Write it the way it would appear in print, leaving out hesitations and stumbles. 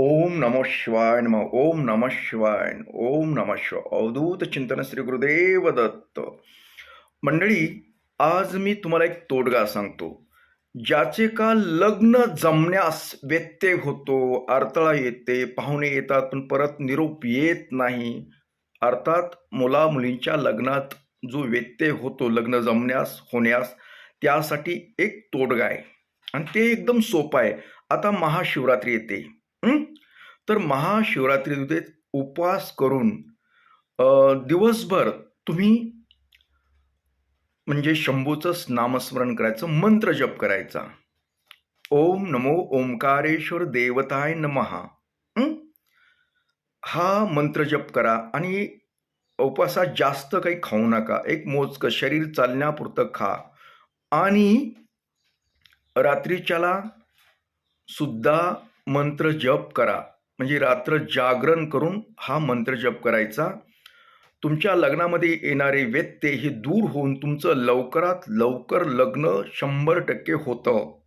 ओम नमः शिवाय नमः. ओम नमः शिवाय. ओम नमः शिवाय. अवधूत चिंतन श्री गुरुदेव दत्त. मंडळी, आज मी तुम्हाला एक तोडगा सांगतो. ज्याचे का लग्न जमण्यास व्यत्यय होतो, अडथळा येते, पाहुणे येतात पण परत निरोप येत नाही. अर्थात मुला मुलींच्या लग्नात जो व्यत्यय होतो लग्न जमण्यास होण्यास, त्यासाठी एक तोडगा आहे आणि ते एकदम सोपं आहे. आता महाशिवरात्री येते. हं? तर महाशिवरात्रीमध्ये उपवास करून दिवसभर तुम्ही म्हणजे शंभूचं नामस्मरण करायचं, मंत्र जप करायचा. ओम नमो ओंकारेश्वर देवताय नमः. हं? हा मंत्र जप करा आणि उपवासात जास्त काही खाऊ नका. एक मोजकं शरीर चालण्यापुरतं खा आणि रात्रीच्याला सुद्धा मंत्र जप करा. म्हणजे रात्र जागरण करून हा मंत्र जप करायचा. तुमच्या लग्नामध्ये येणारे व्यत्यय हे दूर होऊन तुमचं लवकरात लवकर लग्न 100% होतं.